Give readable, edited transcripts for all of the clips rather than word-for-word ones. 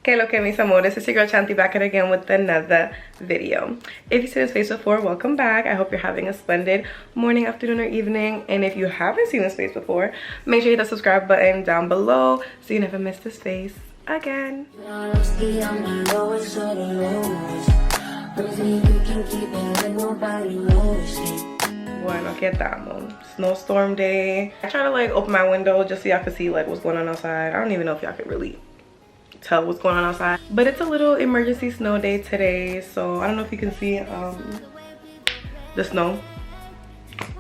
Que lo que mis amores, it's your girl Chanti back at again with another video. If you've seen this face before, welcome back. I hope you're having a splendid morning, afternoon, or evening. And if you haven't seen this face before, make sure you hit the subscribe button down below so you never miss this face again. Bueno, aquí estamos. Snowstorm day. I try to like open my window just so y'all can see like what's going on outside. I don't even know if y'all could really tell what's going on outside, but it's a little emergency snow day today, so I don't know if you can see the snow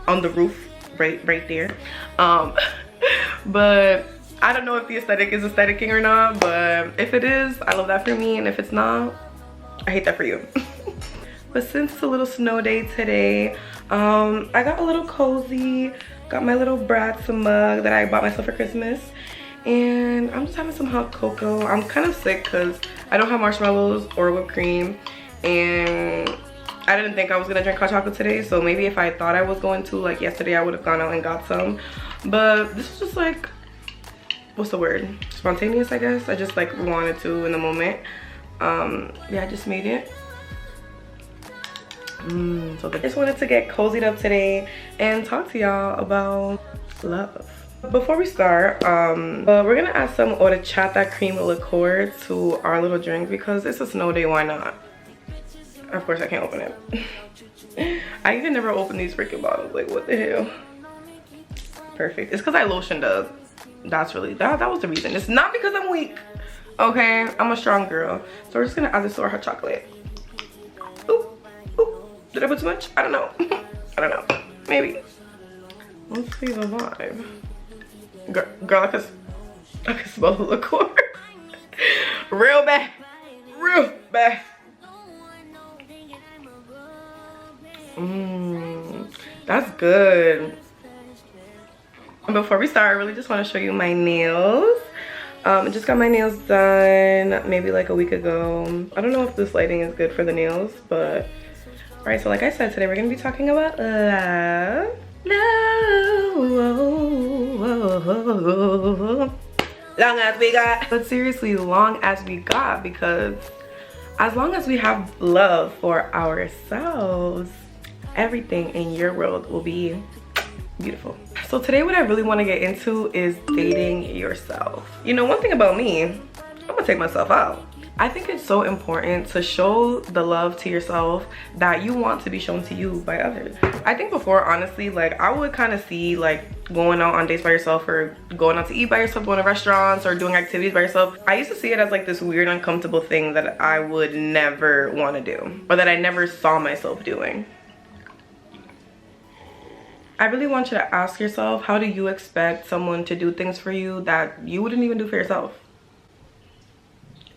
on the roof right there, but I don't know if the aesthetic is aestheticing or not, but if it is, I love that for me, and if it's not, I hate that for you. But since it's a little snow day today, I got a little cozy, got my little Bratz mug that I bought myself for Christmas, and I'm just having some hot cocoa. I'm kind of sick because I don't have marshmallows or whipped cream, and I didn't think I was gonna drink hot chocolate today, so maybe if I thought I was going to, like yesterday, I would have gone out and got some, but this is just like, what's the word, spontaneous, I guess. I just like wanted to in the moment. Yeah, I just made it. So I just wanted to get cozied up today and talk to y'all about love. Before we start, we're gonna add some horchata cream liqueur to our little drink because it's a snow day, why not? Of course I can't open it. I can never open these freaking bottles, like what the hell. Perfect. It's because I lotioned up. That's really, that was the reason. It's not because I'm weak, okay? I'm a strong girl. So we're just gonna add this to our hot chocolate. Ooh, ooh. Did I put too much? I don't know. I don't know, maybe. Let's see the vibe. Girl, I can smell the liqueur. Real bad. Real bad. That's good. Before we start, I really just want to show you my nails. I just got my nails done maybe like a week ago. I don't know if this lighting is good for the nails, but alright, so like I said, today we're going to be talking about love. Long as we got, but seriously, long as we got, because as long as we have love for ourselves, everything in your world will be beautiful. So today what I really want to get into is dating yourself. You know, one thing about me, I'm gonna take myself out. I think it's so important to show the love to yourself that you want to be shown to you by others. I think before, honestly, like I would kind of see like going out on dates by yourself or going out to eat by yourself, going to restaurants or doing activities by yourself. I used to see it as like this weird, uncomfortable thing that I would never want to do, or that I never saw myself doing. I really want you to ask yourself, how do you expect someone to do things for you that you wouldn't even do for yourself?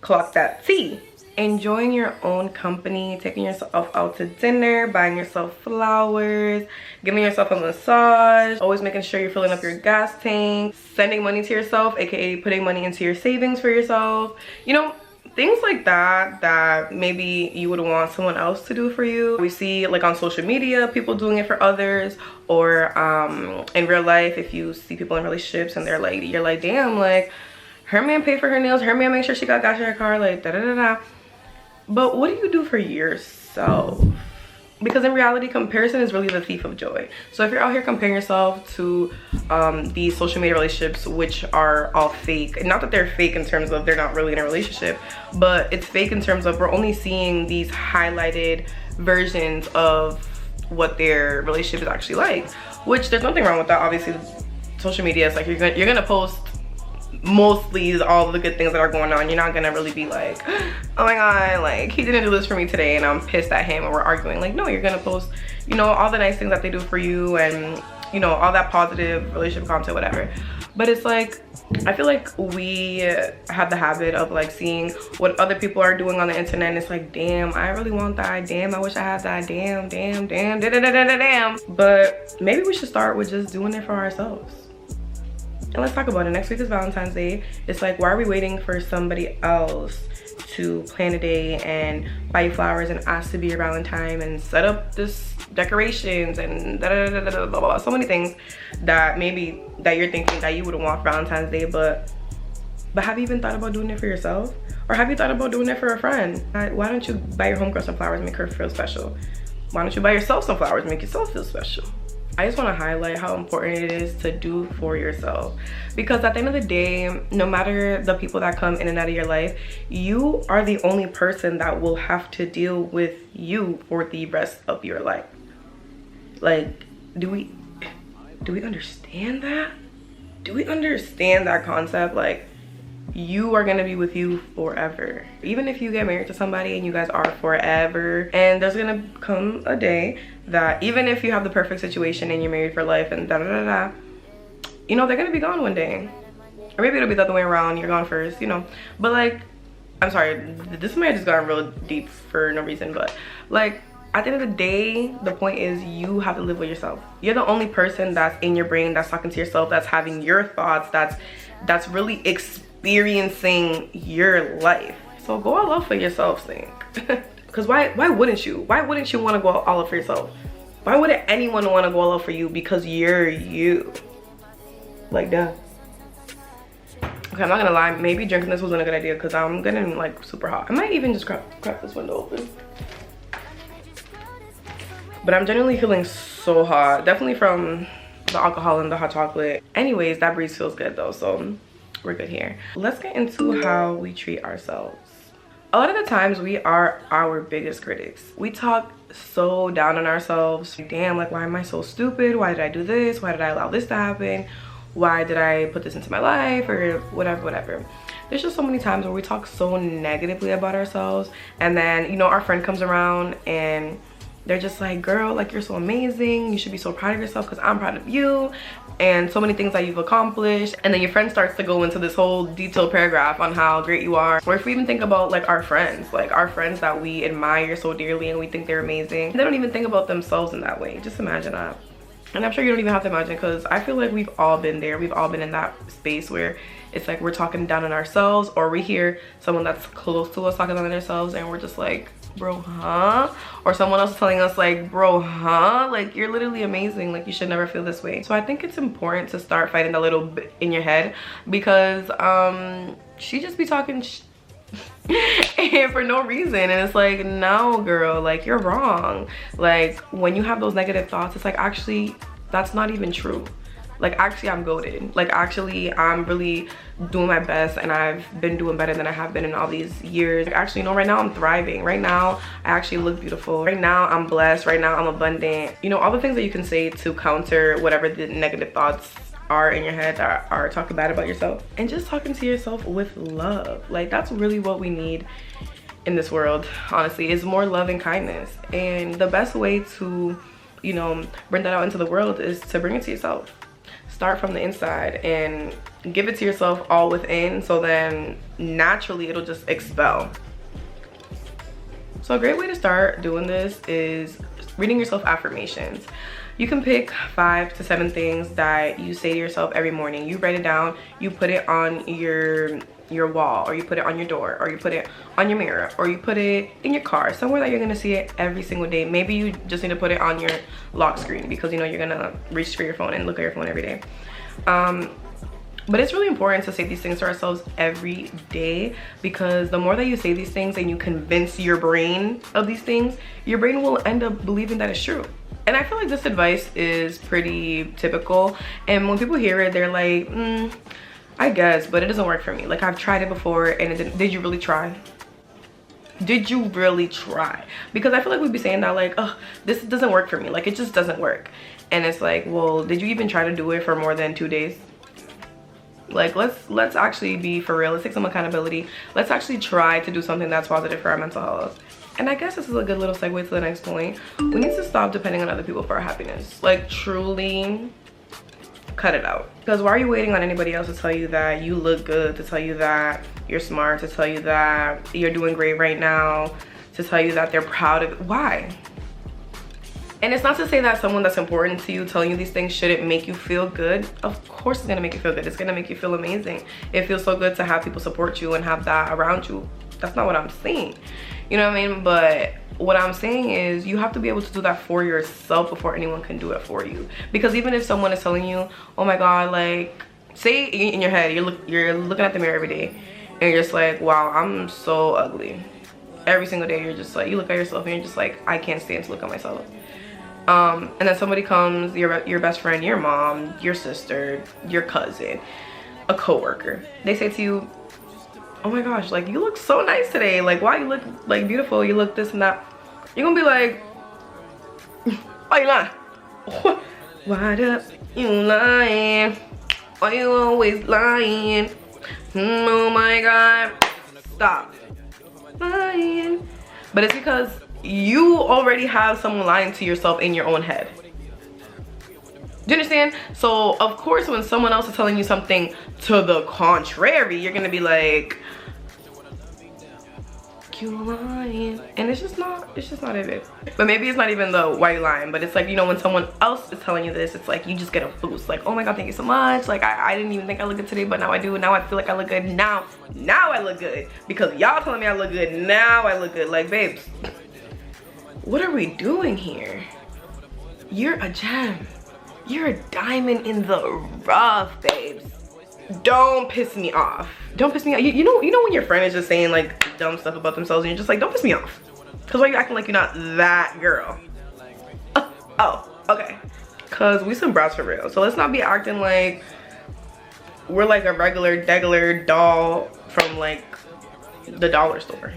Clock that T. Enjoying your own company, taking yourself out to dinner, buying yourself flowers, giving yourself a massage, always making sure you're filling up your gas tank, sending money to yourself, aka putting money into your savings for yourself. You know, things like that maybe you would want someone else to do for you. We see like on social media people doing it for others, or in real life, if you see people in relationships and they're like, you're like, damn, like her man paid for her nails, her man make sure she got gas in her car, like da da da da. But what do you do for yourself? Because in reality, comparison is really the thief of joy. So if you're out here comparing yourself to these social media relationships, which are all fake, not that they're fake in terms of they're not really in a relationship, but it's fake in terms of we're only seeing these highlighted versions of what their relationship is actually like, which there's nothing wrong with that. Obviously, social media is like you're gonna post mostly all the good things that are going on. You're not gonna really be like, oh my god, like he didn't do this for me today and I'm pissed at him and we're arguing. Like, no, you're gonna post, you know, all the nice things that they do for you, and you know, all that positive relationship content, whatever. But it's like, I feel like we have the habit of like seeing what other people are doing on the internet, and it's like, damn, I really want that, damn, I wish I had that, damn, damn, damn, da da da da da damn. But maybe we should start with just doing it for ourselves. And let's talk about it. Next week is Valentine's Day. It's like, why are we waiting for somebody else to plan a day and buy you flowers and ask to be your Valentine and set up this decorations and da da da da da blah, blah, blah. So many things that maybe that you're thinking that you wouldn't want for Valentine's Day, but But have you even thought about doing it for yourself? Or have you thought about doing it for a friend? Why don't you buy your homegirl some flowers, make her feel special? Why don't you buy yourself some flowers, make yourself feel special? I just want to highlight how important it is to do for yourself, because at the end of the day, no matter the people that come in and out of your life, you are the only person that will have to deal with you for the rest of your life. Like, do we understand that? Do we understand that concept? Like, you are gonna be with you forever. Even if you get married to somebody and you guys are forever, and there's gonna come a day that even if you have the perfect situation and you're married for life and you know, they're gonna be gone one day. Or maybe it'll be the other way around, you're gone first, you know. But like, I'm sorry, this might have just gotten real deep for no reason, but like, at the end of the day, the point is you have to live with yourself. You're the only person that's in your brain, that's talking to yourself, that's having your thoughts, that's really experiencing your life. So go all out for yourself, Sink. Because why wouldn't you? Why wouldn't you want to go all out for yourself? Why wouldn't anyone want to go all out for you? Because you're you. Like, duh. Okay, I'm not gonna lie, maybe drinking this wasn't a good idea because I'm getting like super hot. I might even just crack this window open. But I'm genuinely feeling so hot, definitely from the alcohol and the hot chocolate. Anyways, that breeze feels good though, so we're good here. Let's get into how we treat ourselves. A lot of the times we are our biggest critics. We talk so down on ourselves. Damn, like, why am I so stupid? Why did I do this? Why did I allow this to happen? Why did I put this into my life? Or whatever. There's just so many times where we talk so negatively about ourselves, and then, you know, our friend comes around and they're just like, girl, like, you're so amazing, you should be so proud of yourself because I'm proud of you, and so many things that you've accomplished. And then your friend starts to go into this whole detailed paragraph on how great you are. Or if we even think about like our friends that we admire so dearly and we think they're amazing, they don't even think about themselves in that way. Just imagine that. And I'm sure you don't even have to imagine, because I feel like we've all been there. We've all been in that space where it's like we're talking down on ourselves, or we hear someone that's close to us talking down on themselves and we're just like, bro, huh? Or someone else is telling us like, bro, huh? Like, you're literally amazing, like, you should never feel this way. So I think it's important to start fighting a little bit in your head, because she just be talking and for no reason, and it's like, no girl, like, you're wrong. Like, when you have those negative thoughts, it's like, actually, that's not even true. Like, actually, I'm goated. Like, actually, I'm really doing my best, and I've been doing better than I have been in all these years. Like, actually, you know, right now I'm thriving. Right now, I actually look beautiful. Right now, I'm blessed. Right now, I'm abundant. You know, all the things that you can say to counter whatever the negative thoughts are in your head that are talking bad about yourself. And just talking to yourself with love. Like, that's really what we need in this world, honestly, is more love and kindness. And the best way to, you know, bring that out into the world is to bring it to yourself. Start from the inside and give it to yourself all within, so then naturally it'll just expel. So a great way to start doing this is reading yourself affirmations. You can pick 5 to 7 things that you say to yourself every morning. You write it down, you put it on your wall, or you put it on your door, or you put it on your mirror, or you put it in your car, somewhere that you're gonna see it every single day. Maybe you just need to put it on your lock screen, because you know you're gonna reach for your phone and look at your phone every day. But it's really important to say these things to ourselves every day, because the more that you say these things and you convince your brain of these things, your brain will end up believing that it's true. And I feel like this advice is pretty typical, and when people hear it, they're like, I guess, but it doesn't work for me. Like, I've tried it before and it didn't. Did you really try? Did you really try? Because I feel like we'd be saying that like, oh, this doesn't work for me, like, it just doesn't work. And it's like, well, did you even try to do it for more than 2 days? Like, let's actually be for real. Let's take some accountability. Let's actually try to do something that's positive for our mental health. And I guess this is a good little segue to the next point. We need to stop depending on other people for our happiness. Like, truly cut it out. Because why are you waiting on anybody else to tell you that you look good, to tell you that you're smart, to tell you that you're doing great right now, to tell you that they're proud of? Why? And it's not to say that someone that's important to you telling you these things shouldn't make you feel good. Of course it's gonna make you feel good. It's gonna make you feel amazing. It feels so good to have people support you and have that around you. That's not what I'm saying. You know what I mean? But what I'm saying is you have to be able to do that for yourself before anyone can do it for you. Because even if someone is telling you, oh my God, like, say in your head, you're looking at the mirror every day and you're just like, wow, I'm so ugly. Every single day you're just like, you look at yourself and you're just like, I can't stand to look at myself. And then somebody comes, your best friend, your mom, your sister, your cousin, a coworker, they say to you, oh my gosh, like you look so nice today, like wow, you look like beautiful, you look this and that. You're gonna be like, why you lying? Why up you lying? Why you always lying? Oh my god, stop lying. But it's because you already have someone lying to yourself in your own head. Do you understand? So of course when someone else is telling you something to the contrary, you're gonna be like, you lying. And it's just not it. But maybe it's not even the why you lying, but it's like, you know, when someone else is telling you this, it's like you just get a boost, like, oh my god, thank you so much, like I didn't even think I look good today, but now I do. Now I feel like I look good. Now I look good because y'all telling me I look good. Now I look good. Like, babes, what are we doing here? You're a gem. You're a diamond in the rough, babes. Don't piss me off. Don't piss me off. You know when your friend is just saying like dumb stuff about themselves and you're just like, don't piss me off. Cause why you acting like you're not that girl? Oh, okay. Cause we some brats for real. So let's not be acting like we're like a regular degular doll from like the dollar store.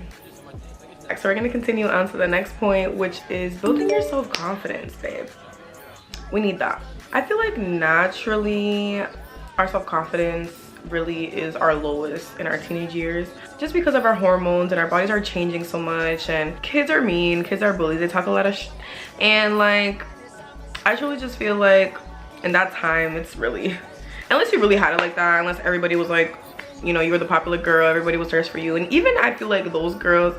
So we're gonna continue on to the next point, which is building your self-confidence, babe. We need that. I feel like naturally our self-confidence really is our lowest in our teenage years, just because of our hormones and our bodies are changing so much, and kids are mean, kids are bullies, they talk a lot of and like I truly just feel like in that time, it's really, unless you really had it like that, unless everybody was like, you know, you were the popular girl, everybody was thirsty for you. And even I feel like those girls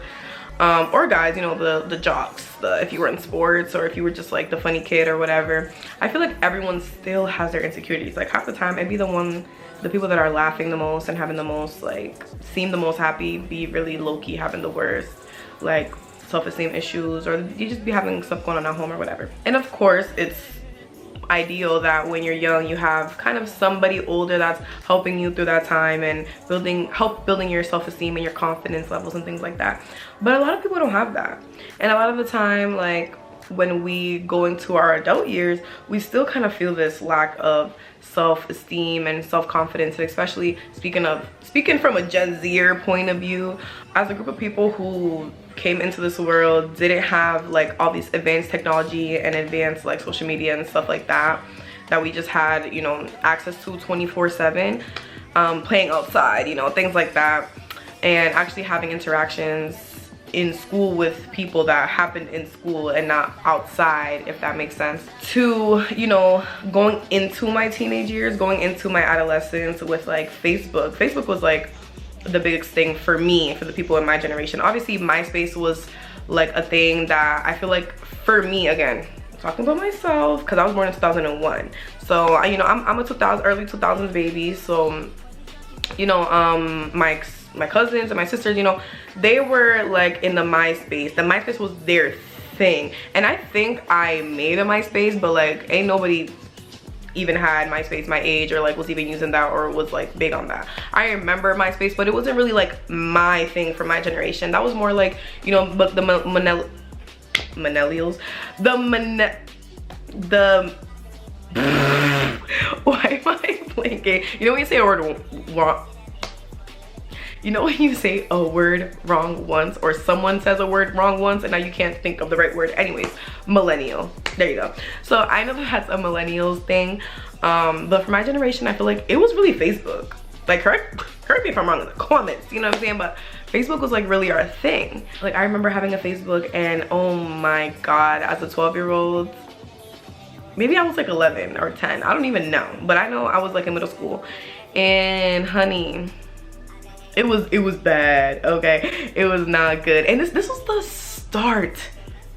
or guys, you know, the jocks, if you were in sports or if you were just like the funny kid or whatever, I feel like everyone still has their insecurities. Like half the time I'd be the people that are laughing the most and having the most, like, seem the most happy, be really low-key having the worst, like, self-esteem issues, or you just be having stuff going on at home or whatever. And of course it's ideal that when you're young you have kind of somebody older that's helping you through that time and building your self-esteem and your confidence levels and things like that. But a lot of people don't have that, and a lot of the time, like when we go into our adult years, we still kind of feel this lack of self-esteem and self-confidence. And especially speaking from a Gen Zer point of view, as a group of people who came into this world, didn't have like all these advanced technology and advanced like social media and stuff like that we just had, you know, access to 24/7, playing outside, you know, things like that, and actually having interactions in school with people that happened in school and not outside, if that makes sense. To, you know, going into my teenage years, going into my adolescence with like Facebook was like the biggest thing for me, for the people in my generation. Obviously MySpace was like a thing that I feel like for me, again, talking about myself, because I was born in 2001, so you know, I'm a early 2000s baby. So you know, my cousins and my sisters, you know, they were like in the MySpace was their thing. And I think I made a MySpace, but like ain't nobody even had MySpace my age or like was even using that or was like big on that. I remember MySpace, but it wasn't really like my thing for my generation. That was more like, you know, but the millennials, why am I blanking? You know when you say a word wrong, you know when you say a word wrong once, or someone says a word wrong once and now you can't think of the right word. Anyways, millennial, there you go. So I know that's a millennials thing, but for my generation I feel like it was really Facebook. Like correct me if I'm wrong in the comments, you know what I'm saying? But Facebook was like really our thing. Like I remember having a Facebook, and oh my god, as a 12-year-old, maybe I was like 11 or 10, I don't even know, but I know I was like in middle school, and honey, it was bad, okay? It was not good. And this was the start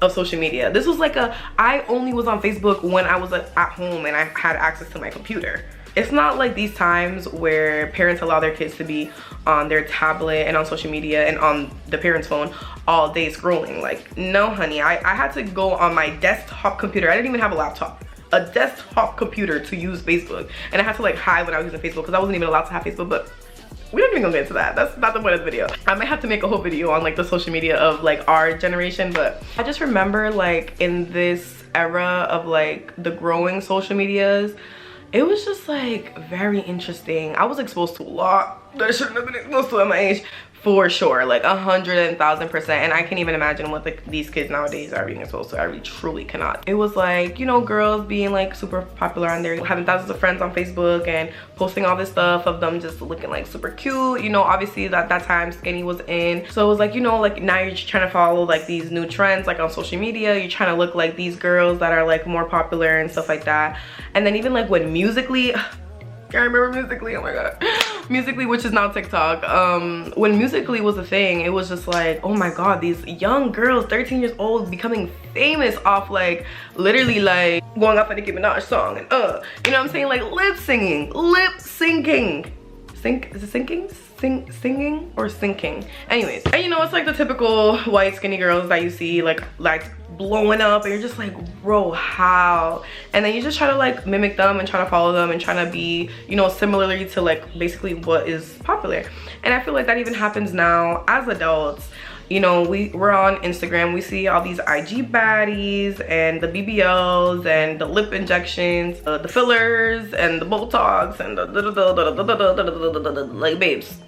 of social media. This was like I only was on Facebook when I was at home and I had access to my computer. It's not like these times where parents allow their kids to be on their tablet and on social media and on the parents' phone all day scrolling. Like, no honey, I had to go on my desktop computer. I didn't even have a laptop. a desktop computer to use Facebook, and I had to like hide when I was using Facebook because I wasn't even allowed to have Facebook. But we don't even gonna get into that. That's not the point of the video. I might have to make a whole video on like the social media of like our generation, but I just remember like in this era of like the growing social medias, it was just like very interesting. I was exposed to a lot that I shouldn't have been exposed to at my age, for sure, like 100,000%. And I can't even imagine what like these kids nowadays are being exposed to. I really truly cannot. It was like, you know, girls being like super popular on there, having thousands of friends on Facebook and posting all this stuff of them just looking like super cute. You know, obviously that time skinny was in, so it was like, you know, like now you're just trying to follow like these new trends like on social media. You're trying to look like these girls that are like more popular and stuff like that. And then even like when Musically, I remember Musically, oh my god, Musically, which is now TikTok. When Musically was a thing, it was just like, oh my god, these young girls, 13 years old, becoming famous off like literally like going off a Nicki Minaj song and you know what I'm saying, like lip syncing. Is it sinking? Singing or sinking? Anyways, and you know, it's like the typical white skinny girls that you see like blowing up, and you're just like, bro, how? And then you just try to like mimic them and try to follow them and try to be, you know, similarly to like basically what is popular. And I feel like that even happens now as adults. You know, we're on Instagram, we see all these IG baddies and the BBLs and the lip injections, the fillers and the Botox and the like, babes,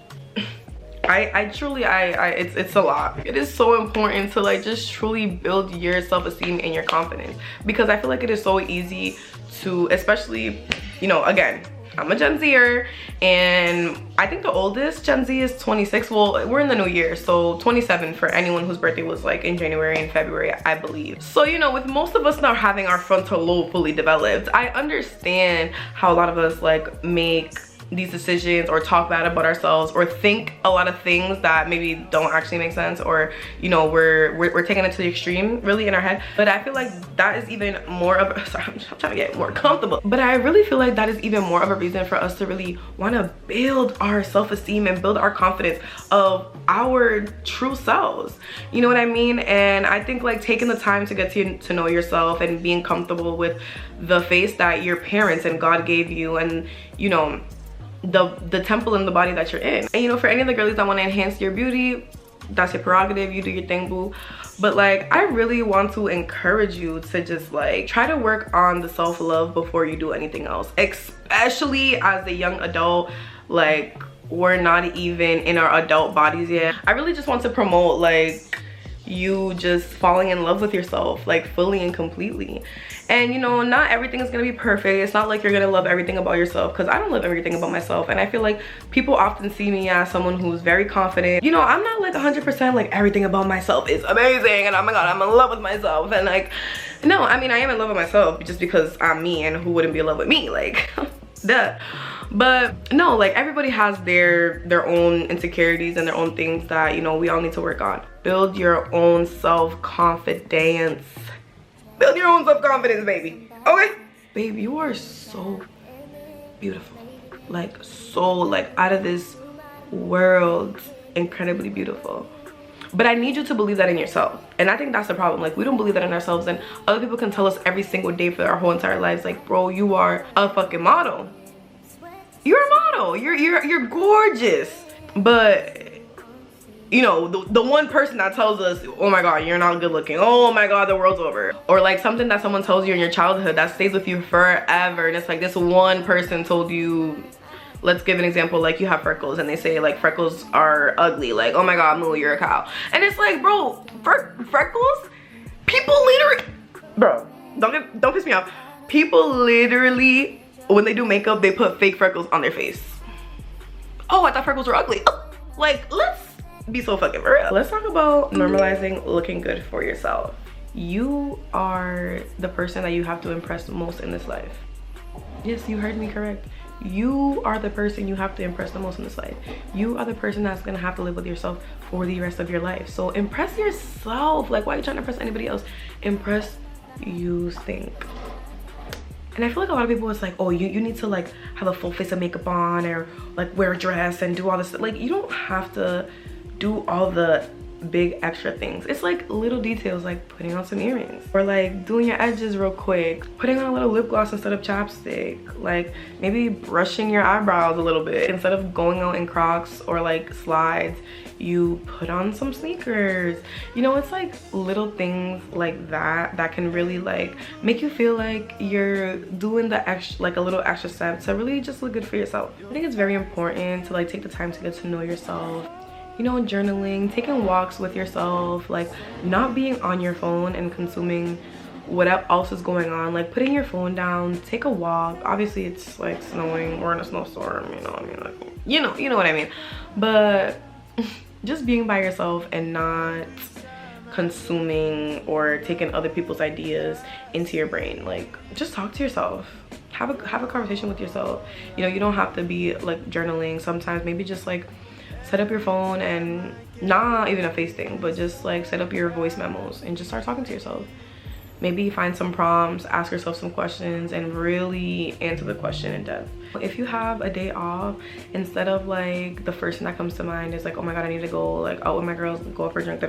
I truly, it's a lot. It is so important to like just truly build your self-esteem and your confidence, because I feel like it is so easy to, especially, you know, again, I'm a Gen Zer, and I think the oldest Gen Z is 26. Well, we're in the new year, so 27 for anyone whose birthday was like in January and February, I believe. So, you know, with most of us not having our frontal lobe fully developed, I understand how a lot of us like make these decisions or talk bad about ourselves or think a lot of things that maybe don't actually make sense, or, you know, we're taking it to the extreme really in our head. But I feel like that is even more of a, sorry, I'm trying to get more comfortable, but I really feel like that is even more of a reason for us to really want to build our self-esteem and build our confidence of our true selves, you know what I mean? And I think like taking the time to get to know yourself and being comfortable with the face that your parents and God gave you, and, you know, the temple in the body that you're in. And, you know, for any of the girlies that want to enhance your beauty, that's your prerogative, you do your thing, boo. But like, I really want to encourage you to just like try to work on the self-love before you do anything else, especially as a young adult. Like, we're not even in our adult bodies yet. I really just want to promote like you just falling in love with yourself, like fully and completely. And, you know, not everything is gonna be perfect. It's not like you're gonna love everything about yourself, because I don't love everything about myself. And I feel like people often see me as someone who's very confident. You know, I'm not like 100% like everything about myself is amazing and oh my god, I'm in love with myself. And like, no, I mean, I am in love with myself just because I'm me, and who wouldn't be in love with me? Like, duh. But no, like everybody has their own insecurities and their own things that, you know, we all need to work on. Build your own self-confidence. Build your own self-confidence, baby. Okay? Babe, you are so beautiful. Like, so like out of this world, incredibly beautiful. But I need you to believe that in yourself. And I think that's the problem. Like, we don't believe that in ourselves, and other people can tell us every single day for our whole entire lives, like, bro, you are a fucking model. You're a model. You're gorgeous. But, you know, the one person that tells us, oh my god, you're not good looking, oh my god, the world's over, or like something that someone tells you in your childhood that stays with you forever, and it's like this one person told you, let's give an example, like you have freckles, and they say like freckles are ugly, like, oh my god, Moo, you're a cow. And it's like, bro, freckles, people literally, bro, don't piss me off, people literally, when they do makeup, they put fake freckles on their face. Oh, I thought freckles were ugly. Like, let's be so fucking for real. Let's talk about normalizing looking good for yourself. You are the person that you have to impress the most in this life. Yes, you heard me correct. You are the person you have to impress the most in this life. You are the person that's gonna have to live with yourself for the rest of your life. So impress yourself. Like, why are you trying to impress anybody else? Impress you think. And I feel like a lot of people, it's like, oh, you need to like have a full face of makeup on, or like wear a dress and do all this. Like, you don't have to do all the big extra things. It's like little details, like putting on some earrings, or like doing your edges real quick, putting on a little lip gloss instead of chapstick, like maybe brushing your eyebrows a little bit. Instead of going out in Crocs or like slides, you put on some sneakers. You know, it's like little things like that that can really like make you feel like you're doing the extra, like a little extra step to really just look good for yourself. I think it's very important to like take the time to get to know yourself. You know, journaling, taking walks with yourself, like not being on your phone and consuming whatever else is going on, like putting your phone down, take a walk. Obviously it's like snowing or in a snowstorm, you know what I mean, like you know what I mean, but just being by yourself and not consuming or taking other people's ideas into your brain. Like just talk to yourself, have a conversation with yourself. You know, you don't have to be like journaling. Sometimes maybe just like set up your phone, and not even a face thing, but just like set up your voice memos and just start talking to yourself. Maybe find some prompts, ask yourself some questions, and really answer the question in depth. If you have a day off, instead of like the first thing that comes to mind is like, oh my god, I need to go like out with my girls, go out for a drink,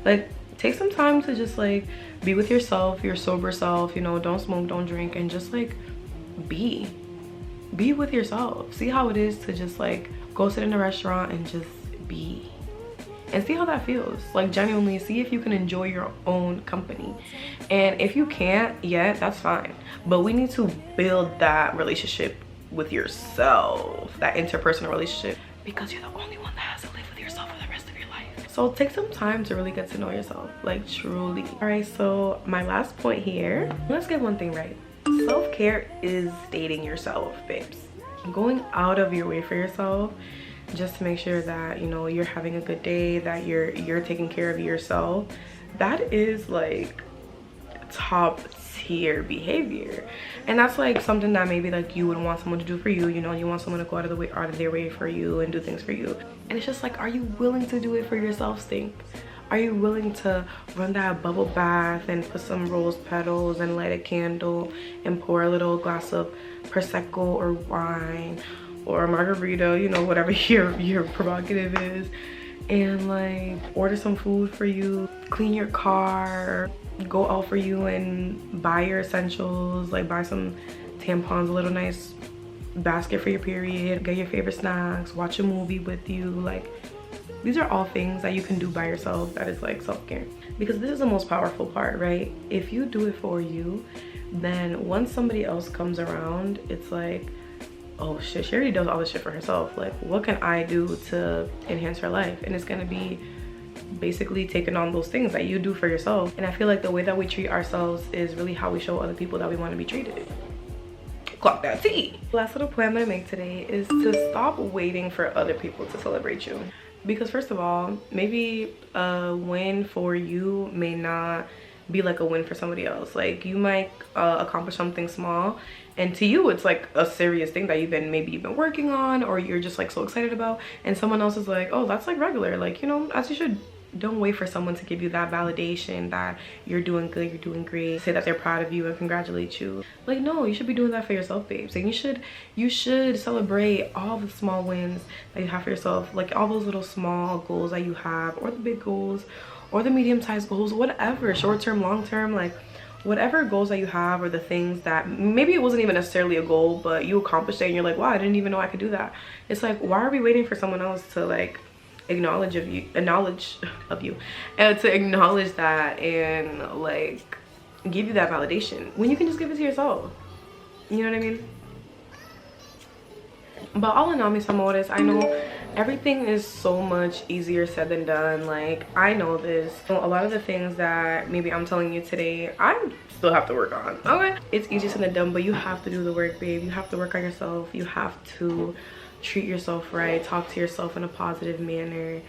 like take some time to just like be with yourself, your sober self. You know, don't smoke, don't drink, and just like be with yourself. See how it is to just like go sit in a restaurant and just be, and see how that feels. Like genuinely see if you can enjoy your own company. And if you can't yet, that's fine, but we need to build that relationship with yourself, that interpersonal relationship, because you're the only one that has to live with yourself for the rest of your life. So take some time to really get to know yourself, like truly. All right, so my last point here, let's get one thing right. Self-care is dating yourself, babes. Going out of your way for yourself just to make sure that, you know, you're having a good day, that you're taking care of yourself. That is like top tier behavior, and that's like something that maybe like you would want someone to do for you. You know, you want someone to go out of their way for you and do things for you. And it's just like, are you willing to do it for yourself, Stink? Are you willing to run that bubble bath and put some rose petals and light a candle and pour a little glass of prosecco or wine or a margarita, you know, whatever your prerogative is, and like order some food for you, clean your car, go out for you and buy your essentials, like buy some tampons, a little nice basket for your period, get your favorite snacks, watch a movie with you. Like these are all things that you can do by yourself that is like self-care, because this is the most powerful part, right? If you do it for you, then once somebody else comes around, it's like, oh shit, she already does all this shit for herself, like what can I do to enhance her life? And it's gonna be basically taking on those things that you do for yourself. And I feel like the way that we treat ourselves is really how we show other people that we want to be treated. Clock that tea. The last little point I'm gonna make today is to stop waiting for other people to celebrate you. Because first of all, maybe a win for you may not be like a win for somebody else. Like you might accomplish something small, and to you it's like a serious thing that you've been working on, or you're just like so excited about, and someone else is like, oh, that's like regular, like, you know, as you should. Don't wait for someone to give you that validation that you're doing good, you're doing great, say that they're proud of you and congratulate you. Like, no, you should be doing that for yourself, babes. And you should celebrate all the small wins that you have for yourself, like all those little small goals that you have, or the big goals, or the medium-sized goals, whatever, short-term, long-term, like whatever goals that you have, or the things that maybe it wasn't even necessarily a goal, but you accomplished it and you're like, wow, I didn't even know I could do that. It's like, why are we waiting for someone else to like acknowledge of you and to acknowledge that and like give you that validation when you can just give it to yourself? You know what I mean? But all in all, mis amores, I know everything is so much easier said than done. Like, I know this. So a lot of the things that maybe I'm telling you today, I still have to work on. Okay, it's easier said than done, but you have to do the work, babe. You have to work on yourself. You have to treat yourself right, talk to yourself in a positive manner,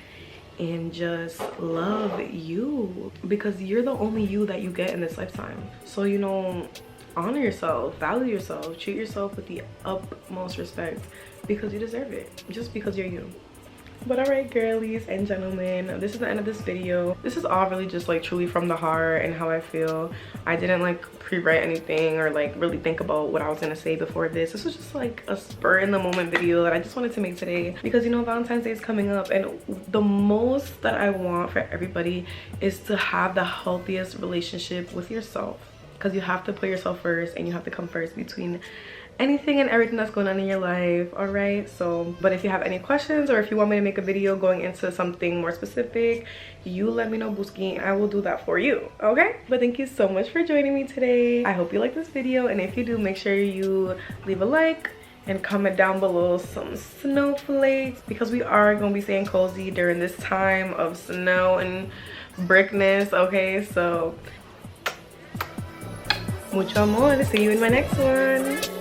and just love you, because you're the only you that you get in this lifetime. So, you know, honor yourself, value yourself, treat yourself with the utmost respect, because you deserve it, just because you're you. But all right, girlies and gentlemen, this is the end of this video. This is all really just like truly from the heart and how I feel. I didn't like pre-write anything or like really think about what I was gonna say before this. This was just like a spur in the moment video that I just wanted to make today because, you know, Valentine's Day is coming up, and the most that I want for everybody is to have the healthiest relationship with yourself, because you have to put yourself first and you have to come first between anything and everything that's going on in your life. All right, so but if you have any questions or if you want me to make a video going into something more specific, you let me know, booski. I will do that for you. Okay, but thank you so much for joining me today. I hope you like this video, and if you do, make sure you leave a like and comment down below some snowflakes, because we are going to be staying cozy during this time of snow and brickness. Okay, so mucho amor. See you in my next one.